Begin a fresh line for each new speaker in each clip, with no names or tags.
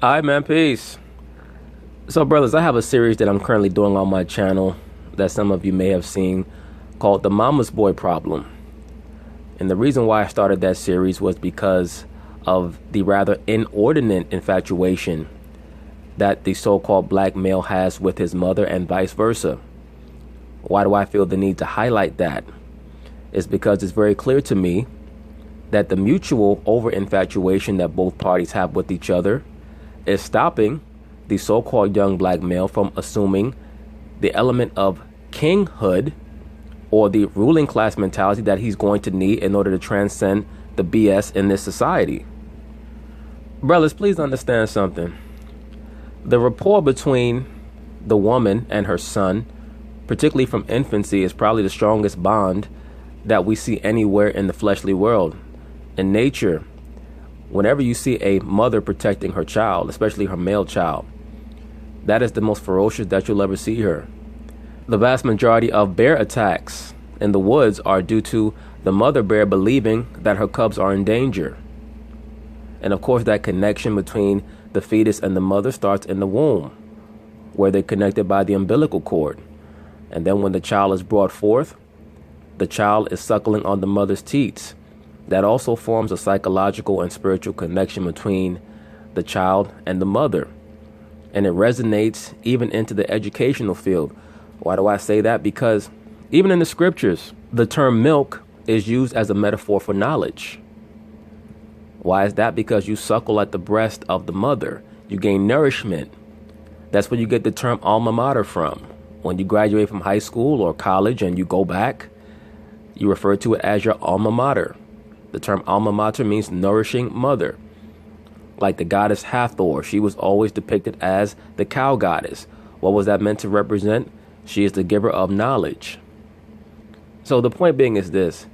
Hi, man. Peace. So, brothers, I have a series that I'm currently doing on my channel that some of you may have seen called The Mama's Boy Problem. And the reason why I started that series was because of the rather inordinate infatuation that the so-called black male has with his mother and vice versa. Why do I feel the need to highlight that? It's because it's very clear to me that the mutual over-infatuation that both parties have with each other is stopping the so-called young black male from assuming the element of kinghood or the ruling class mentality that he's going to need in order to transcend the BS in this society. Brothers, please understand something. The rapport between the woman and her son, particularly from infancy, is probably the strongest bond that we see anywhere in the fleshly world. In nature, whenever you see a mother protecting her child, especially her male child, that is the most ferocious that you'll ever see her. The vast majority of bear attacks in the woods are due to the mother bear believing that her cubs are in danger. And of course, that connection between the fetus and the mother starts in the womb, where they're connected by the umbilical cord. And then when the child is brought forth, the child is suckling on the mother's teats. That also forms a psychological and spiritual connection between the child and the mother. And it resonates even into the educational field. Why do I say that? Because even in the scriptures, the term milk is used as a metaphor for knowledge. Why is that? Because you suckle at the breast of the mother. You gain nourishment. That's where you get the term alma mater from. When you graduate from high school or college and you go back, you refer to it as your alma mater. The term alma mater means nourishing mother. Like the goddess Hathor, she was always depicted as the cow goddess. What was that meant to represent? She is the giver of knowledge. So the point being is this.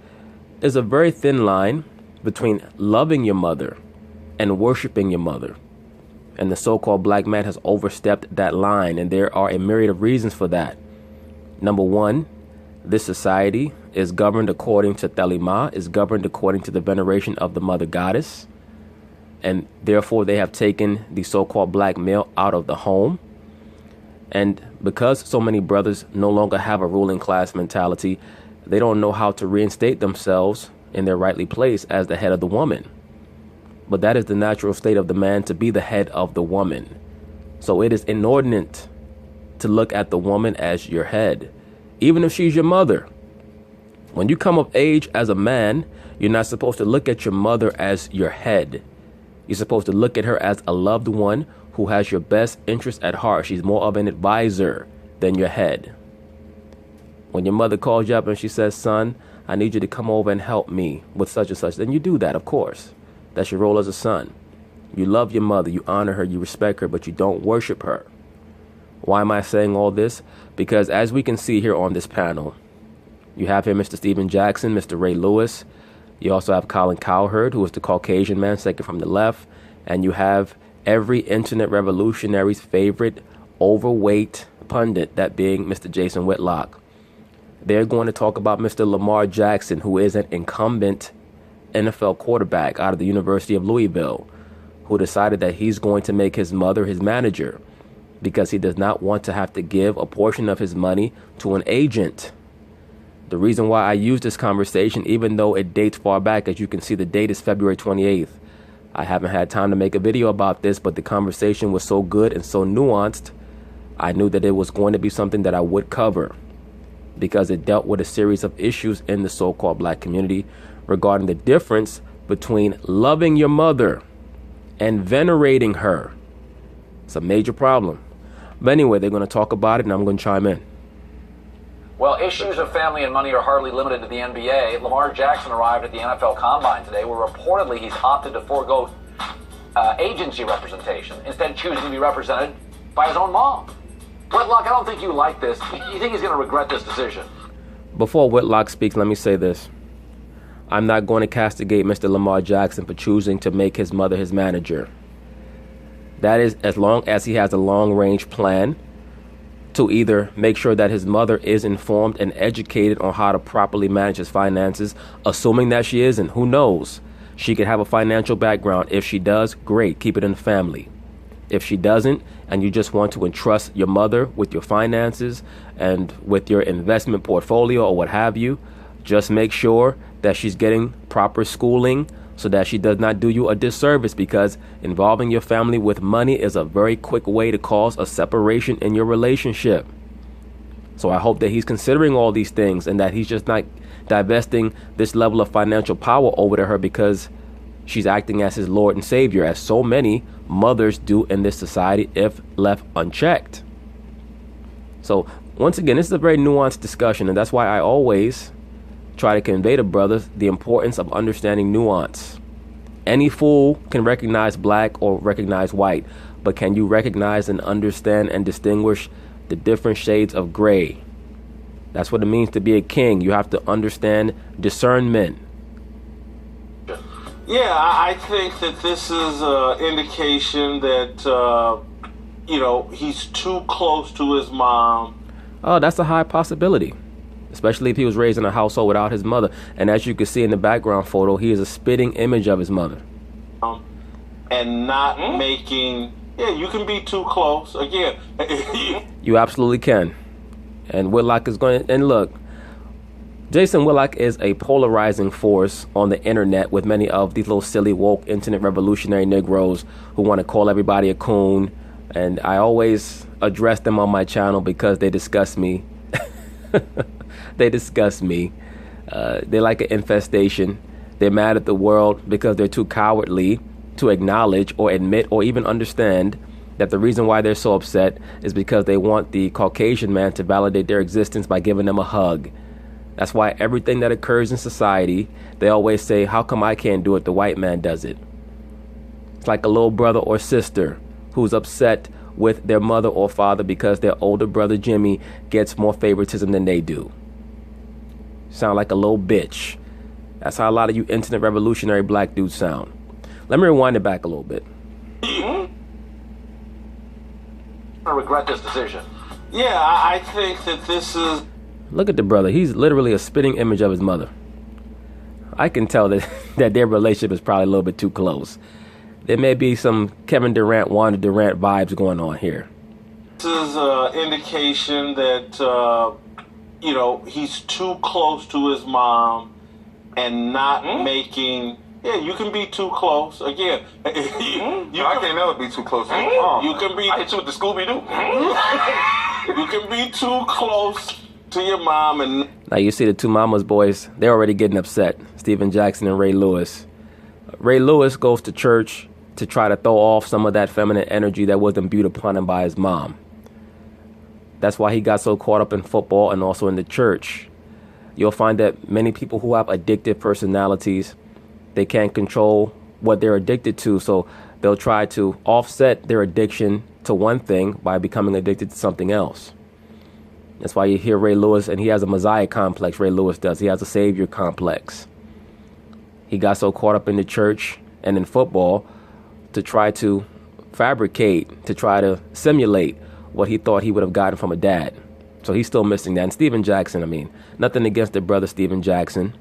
There's a very thin line between loving your mother and worshiping your mother. And the so-called black man has overstepped that line, and there are a myriad of reasons for that. Number one, this society is governed according to Thelema, is governed according to the veneration of the mother goddess. And therefore, they have taken the so-called black male out of the home. And because so many brothers no longer have a ruling class mentality, they don't know how to reinstate themselves in their rightly place as the head of the woman. But that is the natural state of the man, to be the head of the woman. So it is inordinate to look at the woman as your head, even if she's your mother. When you come of age as a man, you're not supposed to look at your mother as your head. You're supposed to look at her as a loved one who has your best interest at heart. She's more of an advisor than your head. When your mother calls you up and she says, son, I need you to come over and help me with such and such, then you do that, of course. That's your role as a son. You love your mother, you honor her, you respect her, but you don't worship her. Why am I saying all this? Because as we can see here on this panel, you have here Mr. Stephen Jackson, Mr. Ray Lewis. You also have Colin Cowherd, who is the Caucasian man, second from the left. And you have every internet revolutionary's favorite overweight pundit, that being Mr. Jason Whitlock. They're going to talk about Mr. Lamar Jackson, who is an incumbent NFL quarterback out of the University of Louisville, who decided that he's going to make his mother his manager because he does not want to have to give a portion of his money to an agent. The reason why I use this conversation, even though it dates far back, as you can see, the date is February 28th. I haven't had time to make a video about this, but the conversation was so good and so nuanced, I knew that it was going to be something that I would cover because it dealt with a series of issues in the so-called black community regarding the difference between loving your mother and venerating her. It's a major problem. But anyway, they're going to talk about it, and I'm going to chime in.
Well, issues of family and money are hardly limited to the NBA. Lamar Jackson arrived at the NFL Combine today, where reportedly he's opted to forego agency representation, instead choosing to be represented by his own mom. Whitlock, I don't think you like this. You think he's going to regret this decision?
Before Whitlock speaks, let me say this. I'm not going to castigate Mr. Lamar Jackson for choosing to make his mother his manager. That is as long as he has a long-range plan to either make sure that his mother is informed and educated on how to properly manage his finances, assuming that she isn't. Who knows? She could have a financial background. If she does, great. Keep it in the family. If she doesn't, and you just want to entrust your mother with your finances and with your investment portfolio or what have you, just make sure that she's getting proper schooling so that she does not do you a disservice, because involving your family with money is a very quick way to cause a separation in your relationship. So I hope that he's considering all these things and that he's just not divesting this level of financial power over to her because she's acting as his Lord and Savior, as so many mothers do in this society if left unchecked. So once again, this is a very nuanced discussion, and that's why I always try to convey to brothers the importance of understanding nuance. Any fool can recognize black or recognize white, but can you recognize and understand and distinguish the different shades of gray? That's what it means to be a king. You have to understand discernment.
Yeah, I think that this is an indication that, he's too close to his mom.
Oh, that's a high possibility, especially if he was raised in a household without his mother. And as you can see in the background photo, he is a spitting image of his mother.
And not making, you can be too close. Again,
you absolutely can. And Whitlock is going to, and look, Jason Whitlock is a polarizing force on the internet with many of these little silly woke internet revolutionary Negroes who want to call everybody a coon. And I always address them on my channel because they disgust me. They disgust me. They're like an infestation. They're mad at the world because they're too cowardly to acknowledge or admit or even understand that the reason why they're so upset is because they want the Caucasian man to validate their existence by giving them a hug. That's why everything that occurs in society, they always say, how come I can't do it? The white man does it. It's like a little brother or sister who's upset with their mother or father because their older brother Jimmy gets more favoritism than they do. Sound like a little bitch. That's how a lot of you internet revolutionary black dudes sound. Let me rewind it back a little bit.
I regret this decision.
Yeah, I think that this is...
Look at the brother. He's literally a spitting image of his mother. I can tell that, that their relationship is probably a little bit too close. There may be some Kevin Durant, Wanda Durant vibes going on here.
This is an indication that, he's too close to his mom and not making... Yeah, you can be too close. Again,
I can't never be too close to my mom.
You can be...
I hit you with the Scooby-Doo.
You can be too close to your mom and...
Now you see the two mama's boys, they're already getting upset. Steven Jackson and Ray Lewis. Ray Lewis goes to church to try to throw off some of that feminine energy that was imbued upon him by his mom. That's why he got so caught up in football and also in the church. You'll find that many people who have addictive personalities, they can't control what they're addicted to, so they'll try to offset their addiction to one thing by becoming addicted to something else. That's why you hear Ray Lewis, and he has a Messiah complex, Ray Lewis does. He has a Savior complex. He got so caught up in the church and in football to try to fabricate, to try to simulate what he thought he would have gotten from a dad. So he's still missing that. And Steven Jackson, nothing against the brother Steven Jackson.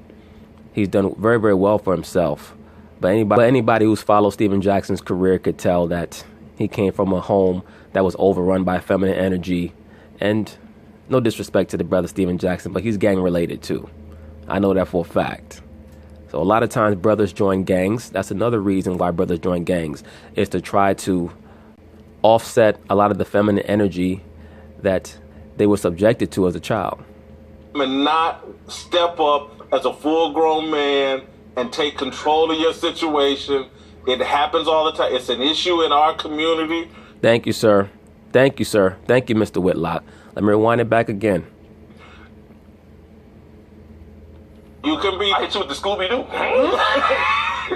He's done very, very well for himself. But anybody who's followed Steven Jackson's career could tell that he came from a home that was overrun by feminine energy. And no disrespect to the brother Steven Jackson, but he's gang related too. I know that for a fact. So a lot of times brothers join gangs. That's another reason why brothers join gangs, is to try to offset a lot of the feminine energy that they were subjected to as a child.
And not step up as a full-grown man and take control of your situation. It happens all the time. It's an issue in our community.
Thank you, sir. Thank you, sir. Thank you, Mr. Whitlock. Let me rewind it back again.
You can be...
I hit you with the Scooby-Doo.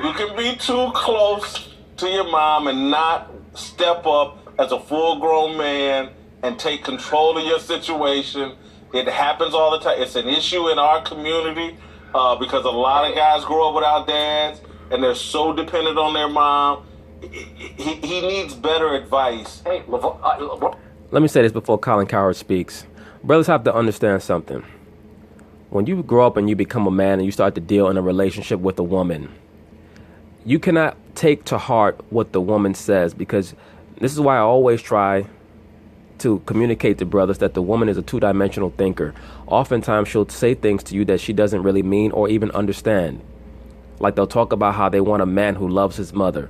You can be too close to your mom and not step up as a full-grown man and take control of your situation. It happens all the time. It's an issue in our community because a lot of guys grow up without dads and they're so dependent on their mom. He needs better advice.
Hey,
Let me say this before Colin Cowherd speaks. Brothers have to understand something. When you grow up and you become a man and you start to deal in a relationship with a woman, you cannot take to heart what the woman says, because This is why I always try to communicate to brothers that the woman is a two-dimensional thinker. Oftentimes she'll say things to you that she doesn't really mean or even understand. Like they'll talk about how they want a man who loves his mother.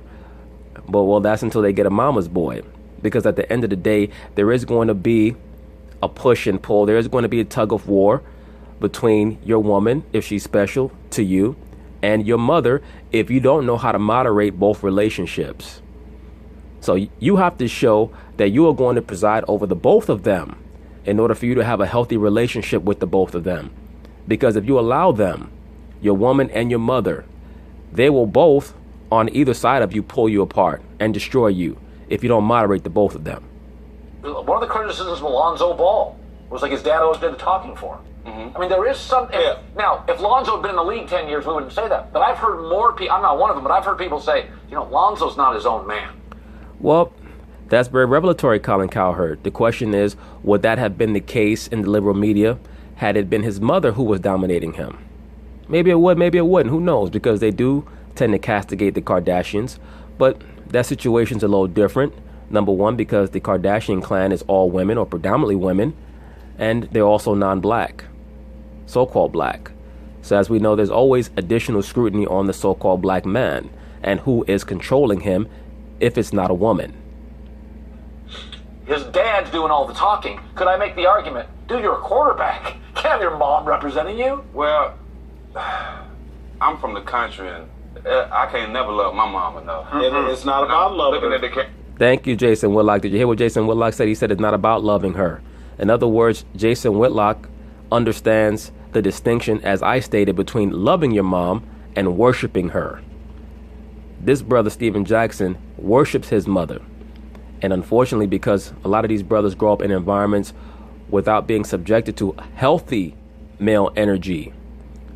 But well, that's until they get a mama's boy. Because at the end of the day, there is going to be a push and pull. There is going to be a tug of war between your woman, if she's special to you, and your mother, if you don't know how to moderate both relationships. So you have to show that you are going to preside over the both of them in order for you to have a healthy relationship with the both of them. Because if you allow them, your woman and your mother, they will both, on either side of you, pull you apart and destroy you if you don't moderate the both of them.
One of the criticisms of Lonzo Ball was like his dad always did the talking for him. I mean, there is some.
Yeah.
Now, if Lonzo had been in the league 10 years, we wouldn't say that. But I've heard more people, I'm not one of them, but I've heard people say, Lonzo's not his own man.
Well, that's very revelatory, Colin Cowherd. The question is, would that have been the case in the liberal media had it been his mother who was dominating him? Maybe it would, maybe it wouldn't. Who knows? Because they do tend to castigate the Kardashians. But that situation's a little different. Number one, because the Kardashian clan is all women or predominantly women, and they're also non-black, so-called black. So as we know, there's always additional scrutiny on the so-called black man and who is controlling him if it's not a woman.
His dad's doing all the talking. Could I make the argument, dude, you're a quarterback. Can't have your mom representing you.
Well, I'm from the country, and I can't never love my mom enough.
It's not about loving
Looking
her.
at the
Thank you, Jason Whitlock. Did you hear what Jason Whitlock said? He said it's not about loving her. In other words, Jason Whitlock understands the distinction, as I stated, between loving your mom and worshiping her. This brother, Steven Jackson, worships his mother. And unfortunately, because a lot of these brothers grow up in environments without being subjected to healthy male energy,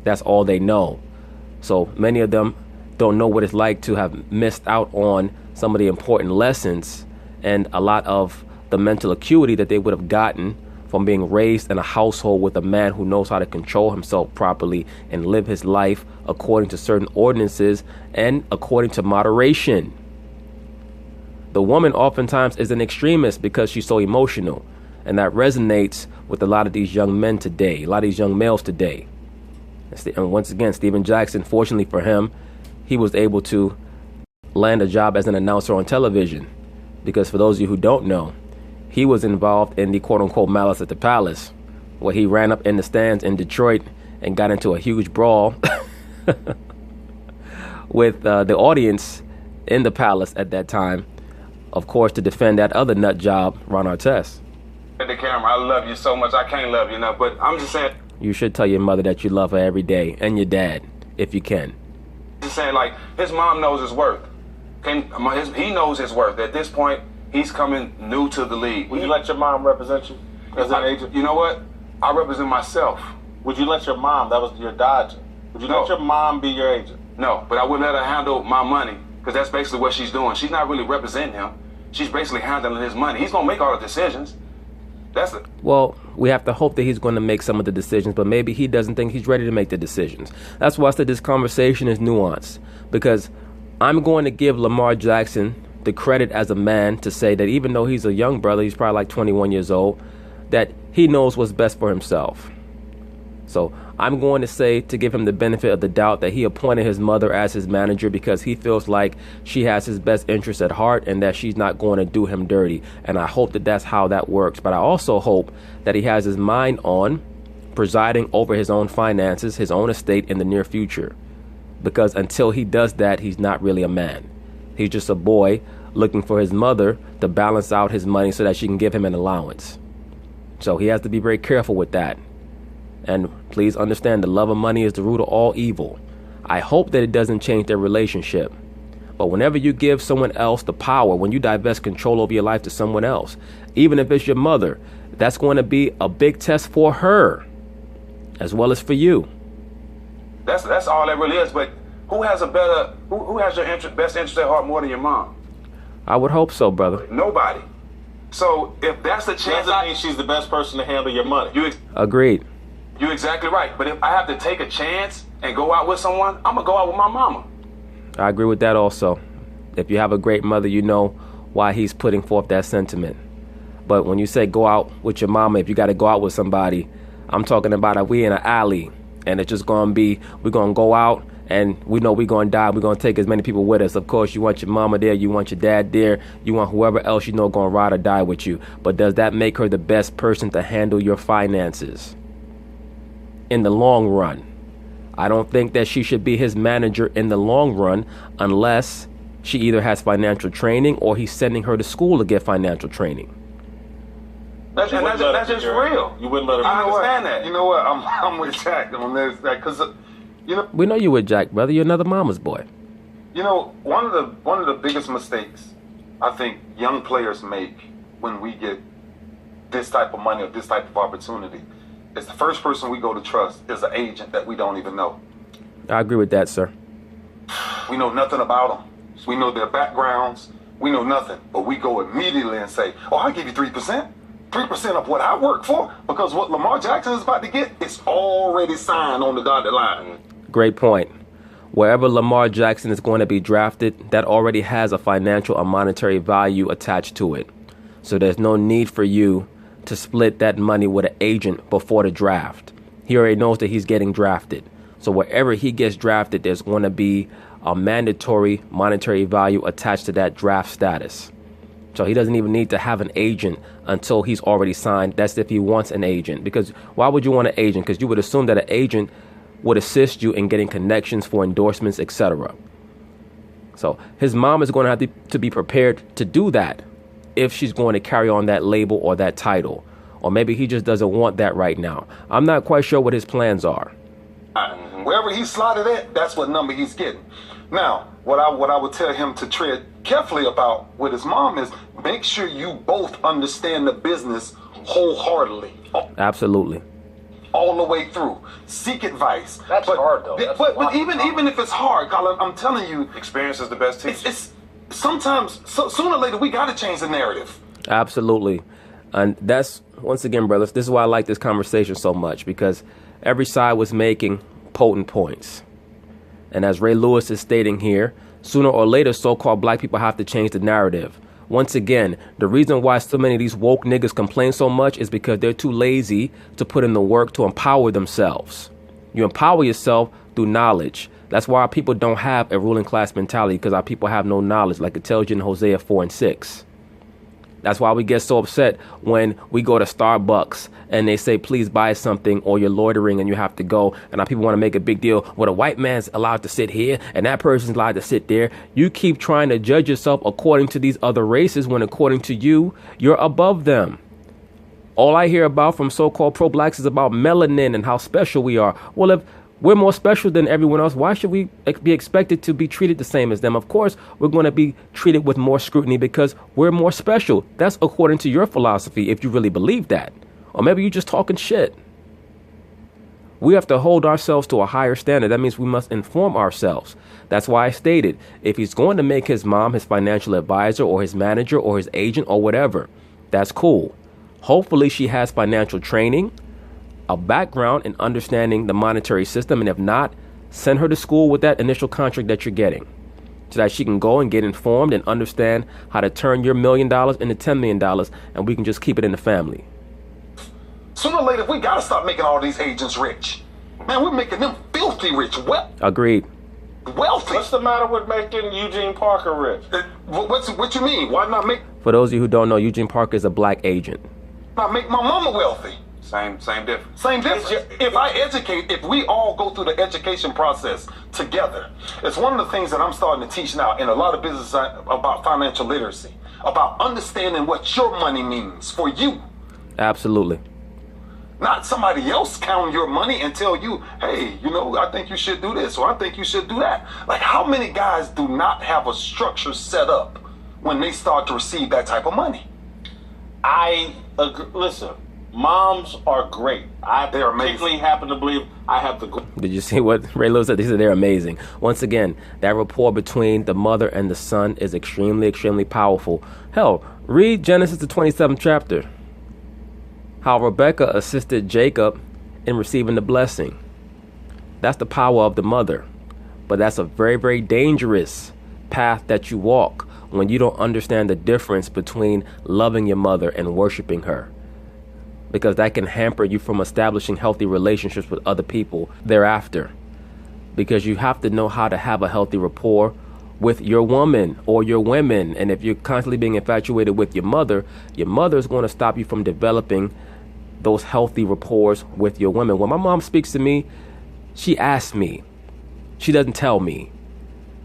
that's all they know. So many of them don't know what it's like to have missed out on some of the important lessons and a lot of the mental acuity that they would have gotten from being raised in a household with a man who knows how to control himself properly and live his life according to certain ordinances and according to moderation. The woman oftentimes is an extremist because she's so emotional, and that resonates with a lot of these young men today, a lot of these young males today. And once again, Steven Jackson, fortunately for him, he was able to land a job as an announcer on television, because for those of you who don't know, he was involved in the quote-unquote Malice at the Palace, where he ran up in the stands in Detroit and got into a huge brawl with the audience in the palace at that time, of course, to defend that other nut job, Ron Artest.
the camera, I love you so much, I can't love you enough. But I'm just saying.
You should tell your mother that you love her every day, and your dad, if you can.
Just saying, like, his mom knows his worth. He knows his worth. At this point, he's coming new to the league.
Would you let your mom represent you as an agent?
You know what? I represent myself.
Would you let your mom, that was your dodging, would you let your mom be your agent?
No, but I wouldn't let her handle my money, because that's basically what she's doing. She's not really representing him. She's basically handling his money. He's going to make all the decisions. That's it.
Well, we have to hope that he's going to make some of the decisions, but maybe he doesn't think he's ready to make the decisions. That's why I said this conversation is nuanced, because I'm going to give Lamar Jackson the credit as a man to say that even though he's a young brother, he's probably like 21 years old, that he knows what's best for himself. So I'm going to say, to give him the benefit of the doubt, that he appointed his mother as his manager because he feels like she has his best interest at heart and that she's not going to do him dirty. And I hope that that's how that works. But I also hope that he has his mind on presiding over his own finances, his own estate in the near future. Because until he does that, he's not really a man. He's just a boy looking for his mother to balance out his money so that she can give him an allowance. So he has to be very careful with that. And please understand, the love of money is the root of all evil. I hope that it doesn't change their relationship. But whenever you give someone else the power, when you divest control over your life to someone else, even if it's your mother, that's going to be a big test for her as well as for you.
That's all that really is. But who has your best interest at heart more than your mom?
I would hope so, brother.
Nobody. So if that's the chance,
Doesn't mean she's the best person to handle your money.
Agreed.
You're exactly right. But if I have to take a chance and go out with someone, I'm going to go out with my mama.
I agree with that also. If you have a great mother, you know why he's putting forth that sentiment. But when you say go out with your mama, if you got to go out with somebody, I'm talking about if we in an alley and it's just going to be, we're going to go out and we know we're going to die. We're going to take as many people with us. Of course, you want your mama there. You want your dad there. You want whoever else you know going to ride or die with you. But does that make her the best person to handle your finances in the long run? I don't think that she should be his manager in the long run unless she either has financial training or he's sending her to school to get financial training.
That's just real.
You wouldn't let her.
I understand that.
You know what? I'm with Jack on this, because
We know you with Jack, brother. You're another mama's boy.
you know, one of the biggest mistakes I think young players make when we get this type of money or this type of opportunity is the first person we go to trust is an agent that we don't even know.
I agree with that, sir.
We know nothing about them. We know their backgrounds. We know nothing. But we go immediately and say, oh, I'll give you 3%. 3% of what I work for, because what Lamar Jackson is about to get is already signed on the dotted line.
Great point. Wherever Lamar Jackson is going to be drafted, that already has a financial or monetary value attached to it. So there's no need for you to split that money with an agent before the draft. He already knows that he's getting drafted. So wherever he gets drafted, there's going to be a mandatory monetary value attached to that draft status. So he doesn't even need to have an agent until he's already signed. That's if he wants an agent. Because why would you want an agent? Because you would assume that an agent would assist you in getting connections for endorsements, etc. So his mom is going to have to be prepared to do that if she's going to carry on that label or that title. Or maybe he just doesn't want that right now. I'm not quite sure what his plans are.
Wherever he's slotted at, that's what number he's getting. Now, what I would tell him to tread carefully about with his mom is make sure you both understand the business wholeheartedly.
Absolutely.
All the way through. Seek advice.
That's hard, though.
But even if it's hard, Colin, I'm telling you,
Experience is the best teacher.
it's sometimes, sooner or later, we got to change the narrative.
Absolutely. And that's, once again, brothers, this is why I like this conversation so much, because every side was making potent points. And as Ray Lewis is stating here, sooner or later, so-called black people have to change the narrative. Once again, the reason why so many of these woke niggas complain so much is because they're too lazy to put in the work to empower themselves. You empower yourself through knowledge. That's why our people don't have a ruling class mentality, because our people have no knowledge, like it tells you in Hosea 4 and 6. That's why we get so upset when we go to Starbucks and they say, please buy something, or you're loitering and you have to go. And our people want to make a big deal. Well, a white man's allowed to sit here and that person's allowed to sit there. You keep trying to judge yourself according to these other races when according to you, you're above them. All I hear about from so-called pro-blacks is about melanin and how special we are. Well, if we're more special than everyone else, why should we be expected to be treated the same as them? Of course, we're going to be treated with more scrutiny because we're more special. That's according to your philosophy, if you really believe that. Or maybe you're just talking shit. We have to hold ourselves to a higher standard. That means we must inform ourselves. That's why I stated, if he's going to make his mom his financial advisor or his manager or his agent or whatever, that's cool. Hopefully she has financial training, a background in understanding the monetary system, and if not, send her to school with that initial contract that you're getting so that she can go and get informed and understand how to turn your $1 million into $10 million, and we can just keep it in the family.
Sooner or later, we got to stop making all these agents rich. Man, we're making them filthy rich.
Agreed.
Wealthy.
What's the matter with making Eugene Parker rich?
What you mean? Why not make
For those of you who don't know, Eugene Parker is a black agent.
my mama wealthy?
Same difference.
Same difference. If we all go through the education process together, it's one of the things that I'm starting to teach now in a lot of business about financial literacy, about understanding what your money means for you.
Absolutely.
Not somebody else counting your money and tell you, hey, I think you should do this, or I think you should do that. Like, how many guys do not have a structure set up when they start to receive that type of money?
I agree. Listen, moms are great.
They're amazing.
Particularly happen to believe I have the.
Did you see what Ray Lewis said? He said they're amazing. Once again, that rapport between the mother and the son is extremely, extremely powerful. Hell, read Genesis the 27th chapter. How Rebekah assisted Jacob in receiving the blessing. That's the power of the mother. But that's a very, very dangerous path that you walk when you don't understand the difference between loving your mother and worshiping her, because that can hamper you from establishing healthy relationships with other people thereafter, because you have to know how to have a healthy rapport with your woman or your women. And if you're constantly being infatuated with your mother is going to stop you from developing those healthy rapports with your women. When my mom speaks to me, she asks me. She doesn't tell me,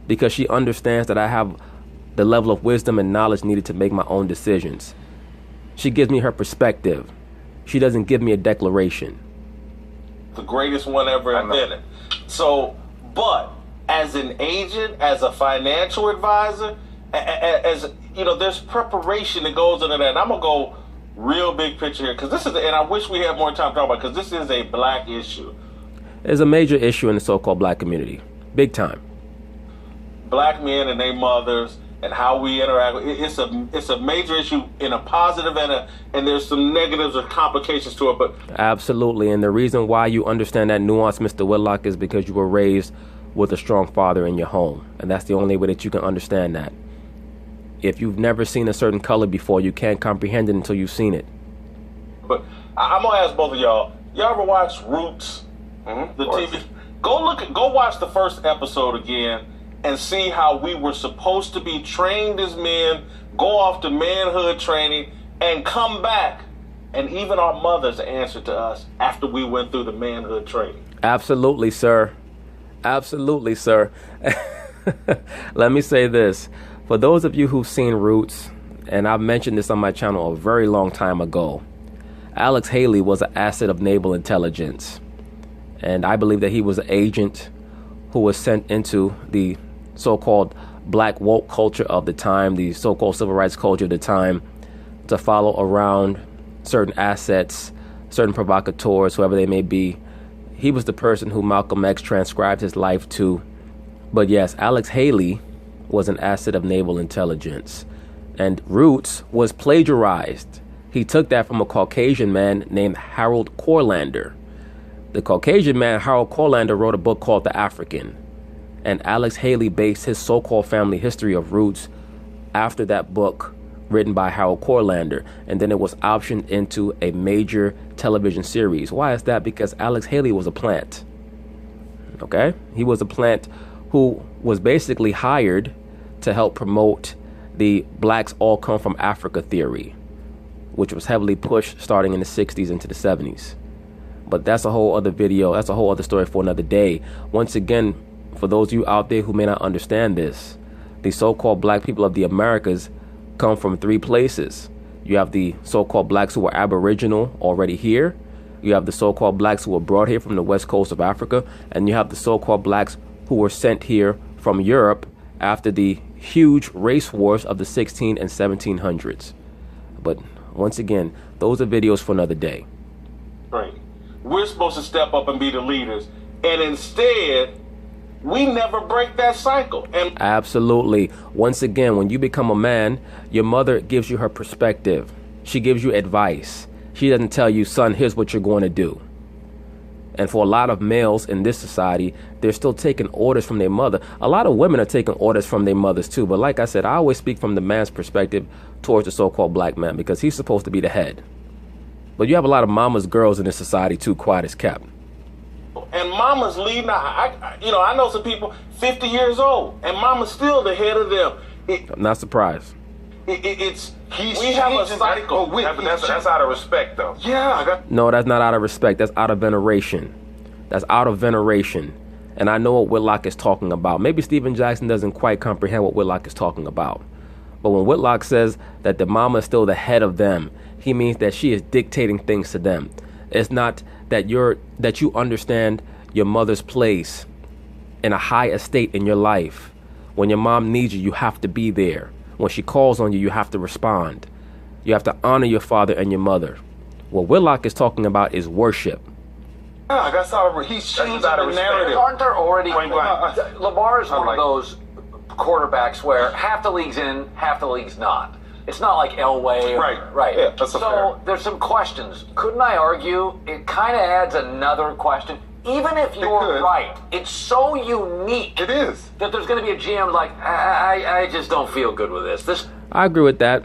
because she understands that I have the level of wisdom and knowledge needed to make my own decisions. She gives me her perspective. She doesn't give me a declaration.
The greatest one ever invented. So, but as an agent, as a financial advisor, as you know, there's preparation that goes into that. And I'm gonna go real big picture here, because this is, and I wish we had more time to talk about, because this is a black issue.
It's a major issue in the so-called black community, big time.
Black men and their mothers and how we interact. It's a major issue in a positive and there's some negatives or complications to it. But
absolutely, and the reason why you understand that nuance, Mr. Whitlock, is because you were raised with a strong father in your home, and that's the only way that you can understand that. If you've never seen a certain color before, you can't comprehend it until you've seen it.
But I'm gonna ask both of y'all. Y'all ever watch Roots? The TV. Go watch the first episode again and see how we were supposed to be trained as men, go off to manhood training, and come back. And even our mothers answered to us after we went through the manhood training.
Absolutely, sir. Absolutely, sir. Let me say this. For those of you who've seen Roots, and I've mentioned this on my channel a very long time ago, Alex Haley was an asset of naval intelligence. And I believe that he was an agent who was sent into the so-called black woke culture of the time, the so-called civil rights culture of the time, to follow around certain assets, certain provocateurs, whoever they may be. He was the person who Malcolm X transcribed his life to. But yes, Alex Haley was an asset of naval intelligence. And Roots was plagiarized. He took that from a Caucasian man named Harold Corlander. The Caucasian man, Harold Corlander, wrote a book called The African. And Alex Haley based his so-called family history of Roots after that book written by Harold Corlander. And then it was optioned into a major television series. Why is that? Because Alex Haley was a plant. Okay? He was a plant who was basically hired to help promote the blacks all come from Africa theory, which was heavily pushed starting in the 60s into the 70s. But that's a whole other video. That's a whole other story for another day. Once again, for those of you out there who may not understand this, the so-called black people of the Americas come from three places. You have the so-called blacks who were aboriginal already here. You have the so-called blacks who were brought here from the west coast of Africa. And you have the so-called blacks who were sent here from Europe after the huge race wars of the 16 and 1700s. But once again, those are videos for another day.
Right. We're supposed to step up and be the leaders. And instead, we never break that cycle. And
absolutely. Once again, when you become a man, your mother gives you her perspective. She gives you advice. She doesn't tell you, son, here's what you're going to do. And for a lot of males in this society, they're still taking orders from their mother. A lot of women are taking orders from their mothers too. But like I said, I always speak from the man's perspective towards the so-called black man, because he's supposed to be the head. But you have a lot of mama's girls in this society too, quiet as kept.
And mama's leading. I know some people 50 years old, and mama's still the head of them.
I'm not surprised.
We have a cycle.
That's out of respect, though.
Yeah.
No, that's not out of respect. That's out of veneration. That's out of veneration. And I know what Whitlock is talking about. Maybe Stephen Jackson doesn't quite comprehend what Whitlock is talking about. But when Whitlock says that the mama is still the head of them, he means that she is dictating things to them. It's not that you understand your mother's place in a high estate in your life. When your mom needs you, you have to be there. When she calls on you, you have to respond. You have to honor your father and your mother. What Whitlock is talking about is worship.
Yeah, that's how he's changing the narrative.
Aren't there already... Lamar is one of those quarterbacks where half the league's in, half the league's not. It's not like Elway. Right.
Yeah, that's
so there's some questions. Couldn't I argue it kind of adds another question? even if you're right, it's so unique.
It is.
That there's going to be a GM like, I just don't feel good with this.
I agree with that.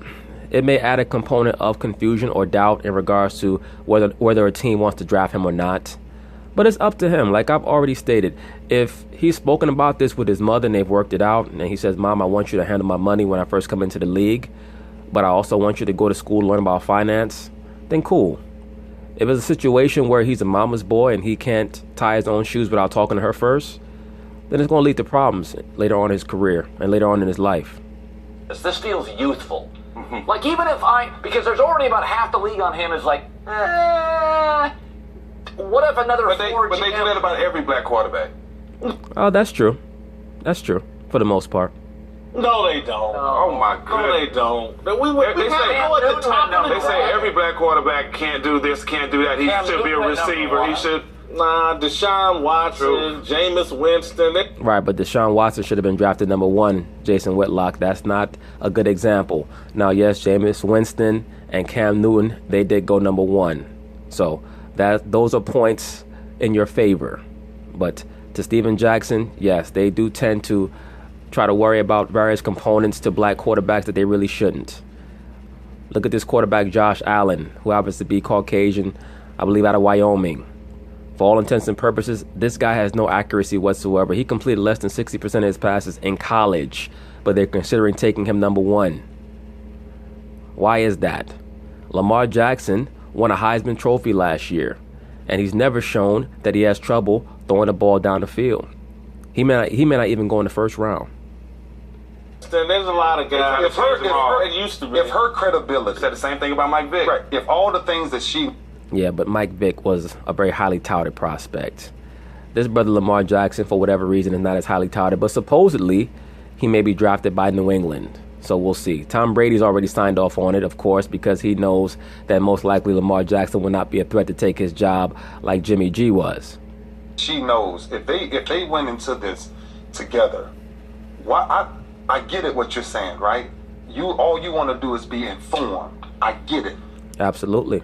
It may add a component of confusion or doubt in regards to whether a team wants to draft him or not. But it's up to him. Like I've already stated, if he's spoken about this with his mother and they've worked it out, and he says, Mom, I want you to handle my money when I first come into the league, but I also want you to go to school, learn about finance, then cool. If it's a situation where he's a mama's boy and he can't tie his own shoes without talking to her first, then it's going to lead to problems later on in his career and later on in his life.
This feels youthful. Like even if because there's already about half the league on him is like, what if another
But they do that about every black quarterback.
Oh, that's true. That's true for the most part.
No, they don't.
Oh my goodness.
No, they don't.
They say every black quarterback can't do this, can't do that. He should be a receiver. He should.
Nah, Deshaun Watson, Jameis Winston.
Right, but Deshaun Watson should have been drafted number 1, Jason Whitlock. That's not a good example. Now, yes, Jameis Winston and Cam Newton, they did go number 1. So those are points in your favor. But to Steven Jackson, yes, they do tend to try to worry about various components to black quarterbacks that they really shouldn't. Look at this quarterback, Josh Allen, who happens to be Caucasian, I believe out of Wyoming. For all intents and purposes, this guy has no accuracy whatsoever. He completed less than 60% of his passes in college, but they're considering taking him number 1. Why is that? Lamar Jackson won a Heisman Trophy last year, and he's never shown that he has trouble throwing the ball down the field. He may not even go in the first round.
There's a lot of guys.
If her credibility
Said the same thing about Mike Vick.
right, if all the things that she
Yeah, but Mike Vick was a very highly touted prospect. This brother Lamar Jackson, for whatever reason, is not as highly touted, but supposedly he may be drafted by New England. So we'll see. Tom Brady's already signed off on it, of course, because he knows that most likely Lamar Jackson will not be a threat to take his job like Jimmy G was.
she knows if they went into this together, I get it what you're saying, right? All you want to do is be informed. I get it.
Absolutely.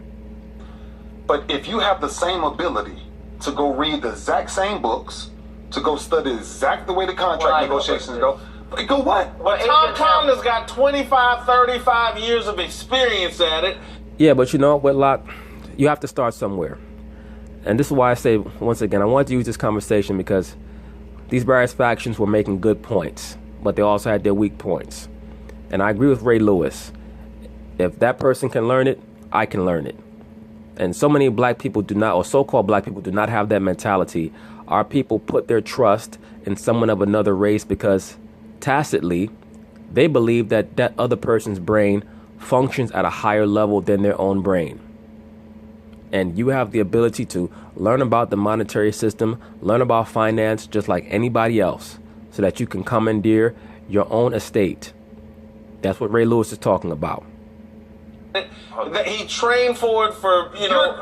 But if you have the same ability to go read the exact same books, to go study exactly the way the contract negotiations go what?
But Tom Tomlin's got 25, 35 years of experience at it.
Yeah, but you know, Whitlock, you have to start somewhere. And this is why I say, once again, I wanted to use this conversation because these various factions were making good points, but they also had their weak points. And I agree with Ray Lewis. If that person can learn it, I can learn it. And so many black people do not, or so-called black people do not have that mentality. Our people put their trust in someone of another race because tacitly, they believe that that other person's brain functions at a higher level than their own brain. And you have the ability to learn about the monetary system, learn about finance just like anybody else, so that you can commandeer your own estate. That's what Ray Lewis is talking about.
That he trained for it for,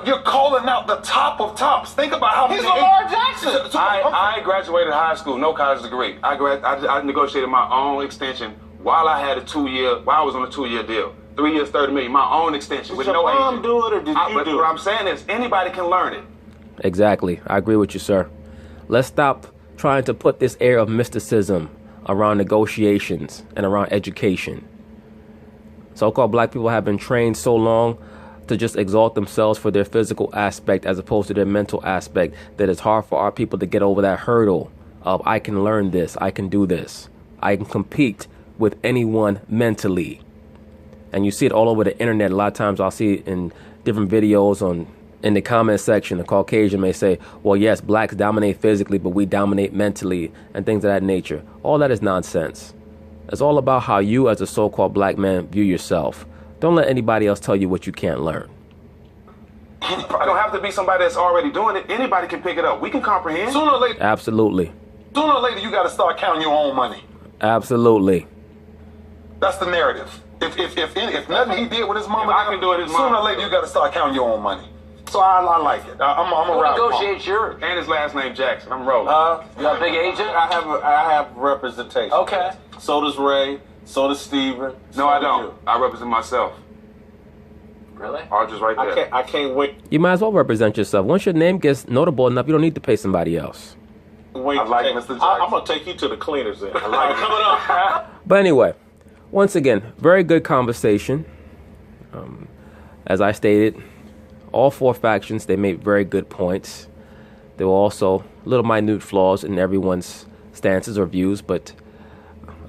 You're calling out the top of tops. Think about how
He's Lamar Jackson.
I graduated high school, no college degree. I negotiated my own extension while I had while I was on a 2-year deal. 3 years, $30 million, my own extension with no agent.
Did your mom do it or did you do it?
What I'm saying is anybody can learn it.
Exactly. I agree with you, sir. Let's stop trying to put this air of mysticism around negotiations and around education. So-called black people have been trained so long to just exalt themselves for their physical aspect as opposed to their mental aspect that it's hard for our people to get over that hurdle of I can learn this, I can do this, I can compete with anyone mentally. And you see it all over the internet. A lot of times I'll see it in different videos in the comment section. The Caucasian may say, well, yes, blacks dominate physically, but we dominate mentally and things of that nature. All that is nonsense. It's all about how you as a so-called black man view yourself. Don't let anybody else tell you what you can't learn.
It don't have to be somebody that's already doing it. Anybody can pick it up. We can comprehend.
Sooner or later,
Absolutely.
you got to start counting your own money.
Absolutely.
That's the narrative. If nothing he did with his mama,
If I can do it, his
sooner
mama.
or later you got to start counting your own money. So I like it. I'm
Who
around.
negotiates yours?
And his last name Jackson. I'm rolling.
You got a big agent?
I have representation.
Okay.
So does Ray. So does Steven.
No, I don't. I represent myself.
Really?
Archer's right there.
I can't wait.
You might as well represent yourself. Once your name gets notable enough, you don't need to pay somebody else.
Wait,
I like Mr.
I'm
Jackson.
gonna take you to the cleaners then. I like coming up.
But anyway, once again, very good conversation. As I stated, all four factions, they made very good points. There were also little minute flaws in everyone's stances or views, but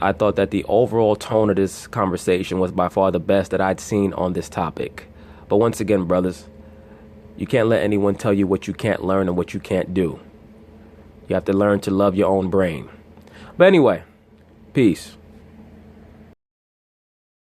I thought that the overall tone of this conversation was by far the best that I'd seen on this topic. But once again, brothers, you can't let anyone tell you what you can't learn and what you can't do. You have to learn to love your own brain. But anyway, peace.